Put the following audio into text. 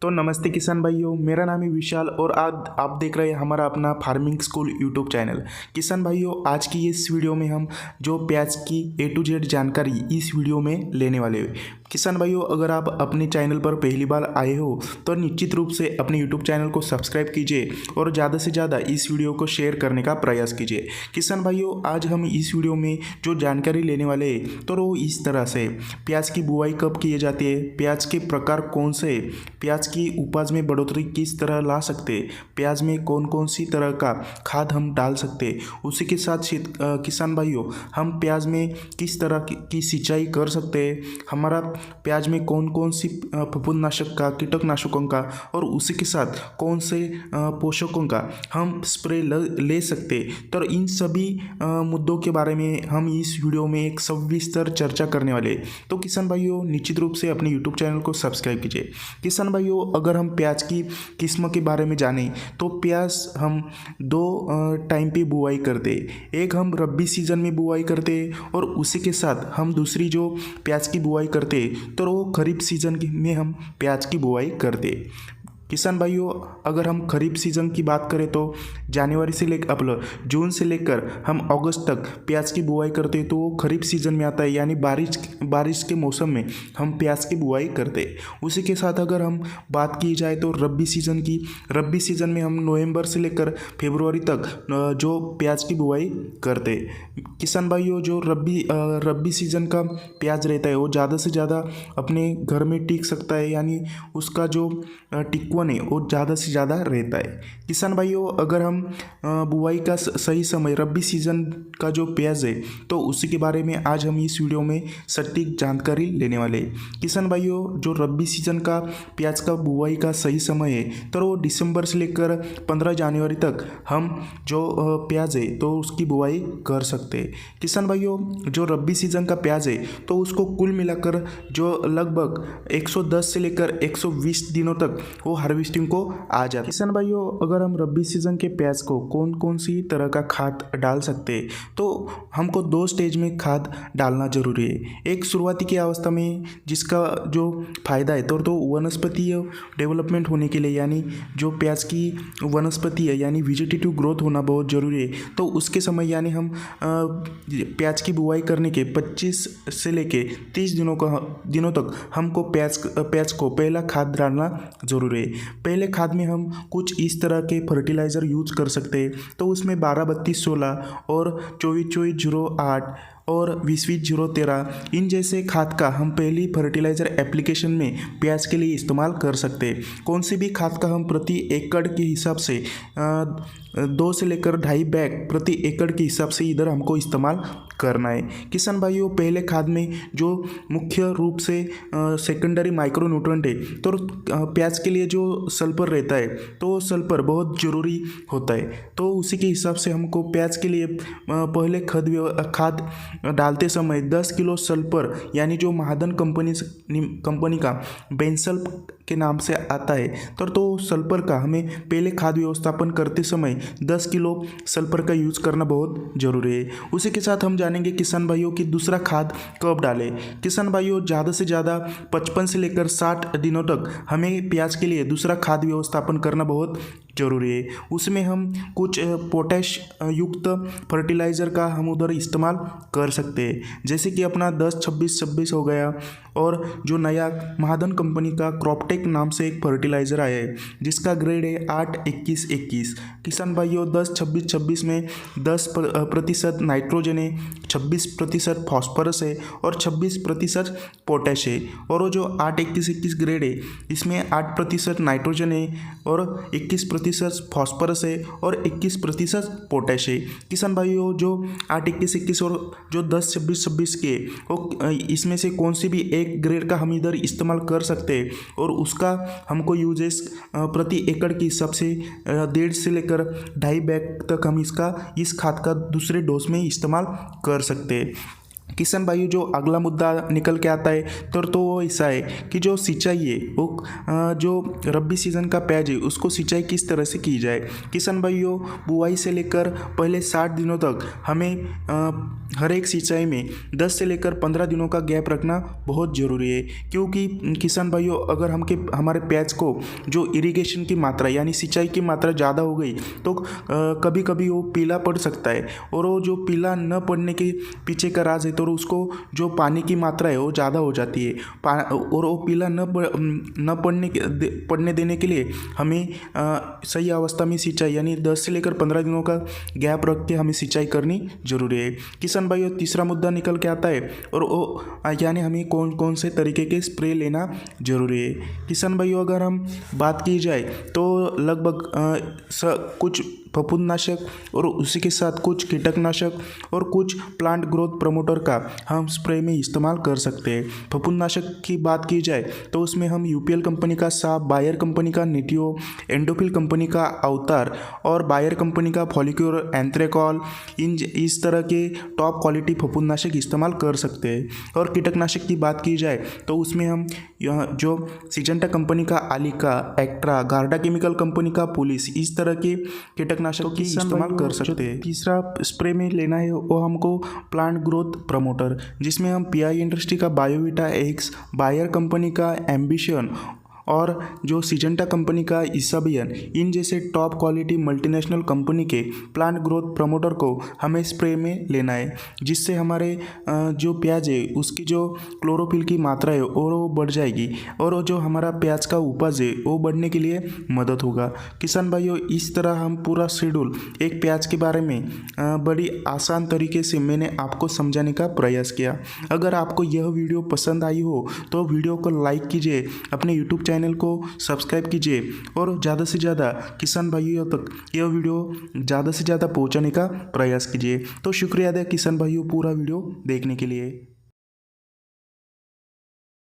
तो नमस्ते किसान भाइयों, मेरा नाम है विशाल और आज आप देख रहे हैं हमारा अपना फार्मिंग स्कूल यूट्यूब चैनल। किसान भाइयों, आज की इस वीडियो में हम जो प्याज की A to Z जानकारी इस वीडियो में लेने वाले हैं। किसान भाइयों, अगर आप अपने चैनल पर पहली बार आए हो तो निश्चित रूप से अपने यूट्यूब चैनल को सब्सक्राइब कीजिए और ज़्यादा से ज़्यादा इस वीडियो को शेयर करने का प्रयास कीजिए। किसान भाइयों, आज हम इस वीडियो में जो जानकारी लेने वाले हैं तो वो इस तरह से प्याज की बुआई कब की जाती है, प्याज के प्रकार कौन से, प्याज की उपज में बढ़ोतरी किस तरह ला सकते, प्याज में कौन कौन सी तरह का खाद हम डाल सकते, उसी के साथ किसान भाइयों हम प्याज में किस तरह की सिंचाई कर सकते हैं, हमारा प्याज में कौन कौन सी फफूंदनाशक का, कीटनाशकों का और उसी के साथ कौन से पोषकों का हम स्प्रे ले सकते। तो इन सभी मुद्दों के बारे में हम इस वीडियो में एक सविस्तर चर्चा करने वाले। तो किसान भाइयों, निश्चित रूप से अपने यूट्यूब चैनल को सब्सक्राइब कीजिए। किसान भाइयों, अगर हम प्याज की किस्म के बारे में जानें तो प्याज हम दो टाइम पे बुआई करते, एक हम रब्बी सीजन में बुआई करते और उसी के साथ हम दूसरी जो प्याज की बुआई करते तो वो खरीफ सीजन में हम प्याज की बुआई करते। किसान भाइयों, अगर हम खरीफ सीजन की बात करें तो जनवरी से लेकर जून से लेकर हम अगस्त तक प्याज की बुआई करते हैं तो वो खरीफ सीजन में आता है, यानी बारिश के मौसम में हम प्याज की बुआई करते। उसी के साथ अगर हम बात की जाए तो रब्बी सीजन में हम नवंबर से लेकर फरवरी तक जो प्याज की बुआई करते। किसान भाइयों, जो रब्बी सीजन का प्याज रहता है वो ज़्यादा से ज़्यादा अपने घर में टिक सकता है, यानी उसका जो टिकवन है वो ज़्यादा से ज़्यादा रहता है। किसान भाइयों, अगर हम बुआई का सही समय रब्बी सीजन का जो प्याज है तो उसी के बारे में आज हम इस वीडियो में सटीक जानकारी लेने वाले हैं। किसान भाइयों, जो रब्बी सीजन का प्याज का बुआई का सही समय है तो वो दिसंबर से लेकर 15 जनवरी तक हम जो प्याज है तो उसकी बुआई कर सकते हैं। किसान भाइयों, जो रब्बी सीजन का प्याज है तो उसको कुल मिलाकर जो लगभग 110 से लेकर 120 दिनों तक वो हार्वेस्टिंग को आ जाता है। किसान भाइयों, अगर हम रब्बी सीजन के प्याज को कौन कौन सी तरह का खाद डाल सकते हैं तो हमको 2 स्टेज में खाद डालना जरूरी है। एक शुरुआती की अवस्था में जिसका जो फायदा है तो वनस्पतीय डेवलपमेंट होने के लिए, यानी जो प्याज की वनस्पति है यानी वेजिटेटिव ग्रोथ होना बहुत जरूरी है, तो उसके समय यानी हम प्याज की बुआई करने के 25 से लेके 30 दिनों तक हमको प्याज को पहला खाद डालना जरूरी है। पहले खाद में हम कुछ इस तरह के फर्टिलाइज़र यूज कर सकते हैं, तो उसमें 12-32-16 और 24-24-08 और 20-20-13 इन जैसे खाद का हम पहली फर्टिलाइज़र एप्लीकेशन में प्याज के लिए इस्तेमाल कर सकते हैं। कौन सी भी खाद का हम प्रति एकड़ के हिसाब से 2 से लेकर 2.5 बैग प्रति एकड़ के हिसाब से इधर हमको इस्तेमाल करना है। किसान भाइयों, पहले खाद में जो मुख्य रूप से सेकेंडरी माइक्रो न्यूट्रेंट है तो प्याज के लिए जो सल्फर रहता है तो सल्फर बहुत ज़रूरी होता है, तो उसी के हिसाब से हमको प्याज के लिए पहले खाद डालते समय 10 किलो सल्फर, यानी जो महादन कंपनी का बेंसल के नाम से आता है तो सल्फर का हमें पहले खाद व्यवस्थापन करते समय 10 किलो सल्फर का यूज़ करना बहुत ज़रूरी है। उसी के साथ हम जानेंगे किसान भाइयों कि दूसरा खाद कब डालें। किसान भाइयों, ज़्यादा से ज़्यादा 55 से लेकर 60 दिनों तक हमें प्याज के लिए दूसरा खाद व्यवस्थापन करना बहुत जरूरी है। उसमें हम कुछ पोटैश युक्त फर्टिलाइज़र का हम उधर इस्तेमाल कर सकते हैं, जैसे कि अपना 10-26-26 हो गया, और जो नया महादन कंपनी का क्रॉपटेक नाम से एक फर्टिलाइज़र आया है जिसका ग्रेड है 8-21-21। किसान भाइयों, 10-26-26 में 10% नाइट्रोजन है, 26% फॉस्फोरस है और 26% पोटैश है, और वो जो 8-21-21 ग्रेड है इसमें 8% नाइट्रोजन है और 21% फॉस्फोरस है और 21% पोटैश है। किसान भाइयों, जो 8-21-21 और जो 10-26-26 के वो इसमें से कौन सी भी एक ग्रेड का हम इधर इस्तेमाल कर सकते हैं, और उसका हमको यूजेस प्रति एकड़ के हिसाब से 1.5 से लेकर 2.5 बैग तक हम इस खाद का दूसरे डोज में इस्तेमाल कर सकते हैं। किशन भाई जो अगला मुद्दा निकल के आता है तो वो ऐसा है कि जो सिंचाई है वो जो रब्बी सीज़न का प्याज है उसको सिंचाई किस तरह से की जाए। किशन भाइयों बुआई से लेकर पहले 60 दिनों तक हमें हर एक सिंचाई में 10 से लेकर 15 दिनों का गैप रखना बहुत ज़रूरी है, क्योंकि किसान भाइयों अगर हमारे प्याज को जो इरिगेशन की मात्रा यानी सिंचाई की मात्रा ज़्यादा हो गई तो कभी कभी वो पीला पड़ सकता है, और वो जो पीला न पड़ने के पीछे का राज है तो उसको जो पानी की मात्रा है वो ज़्यादा हो जाती है। और वो पीला न पड़ने देने के लिए हमें सही अवस्था में सिंचाई यानी 10 से लेकर 15 दिनों का गैप रख के हमें सिंचाई करनी जरूरी है। किसान भाइयों तीसरा मुद्दा निकल के आता है और वो यानी हमें कौन कौन से तरीके के स्प्रे लेना जरूरी है। किसान भाइयों अगर हम बात की जाए तो लगभग कुछ फफूंदनाशक और उसी के साथ कुछ कीटकनाशक और कुछ प्लांट ग्रोथ प्रमोटर का हम स्प्रे में इस्तेमाल कर सकते हैं। फफूंदनाशक की बात की जाए तो उसमें हम यूपीएल कंपनी का साप, बायर कंपनी का निटियो, एंडोफिल कंपनी का अवतार और बायर कंपनी का फॉलिक्योर, एंथ्रेकॉल, इस तरह के टॉप क्वालिटी फफूंदनाशक इस्तेमाल कर सकते हैं। और कीटकनाशक की बात की जाए तो उसमें हम जो सिजेंटा कंपनी का आलिका, एक्ट्रा, गार्डा केमिकल कंपनी का पुलिस, इस तरह के कीटकनाशकों की इस्तेमाल कर सकते हैं। तीसरा स्प्रे में लेना है वो हमको प्लांट ग्रोथ प्रमोटर, जिसमें हम पीआई इंडस्ट्री का बायोविटा एक्स, बायर कंपनी का एम्बिशन और जो सिजेंटा कंपनी का इसाबियन, इन जैसे टॉप क्वालिटी मल्टीनेशनल कंपनी के प्लांट ग्रोथ प्रमोटर को हमें स्प्रे में लेना है, जिससे हमारे जो प्याज है उसकी जो क्लोरोफिल की मात्रा है वो बढ़ जाएगी और जो हमारा प्याज का उपज है वो बढ़ने के लिए मदद होगा। किसान भाइयों इस तरह हम पूरा शेड्यूल एक प्याज के बारे में बड़ी आसान तरीके से मैंने आपको समझाने का प्रयास किया। अगर आपको यह वीडियो पसंद आई हो तो वीडियो को लाइक कीजिए, अपने यूट्यूब चैनल को सब्सक्राइब कीजिए और ज़्यादा से ज़्यादा किसान भाइयों तक यह वीडियो ज़्यादा से ज़्यादा पहुंचाने का प्रयास कीजिए। तो शुक्रिया अदा किसान भाइयों पूरा वीडियो देखने के लिए।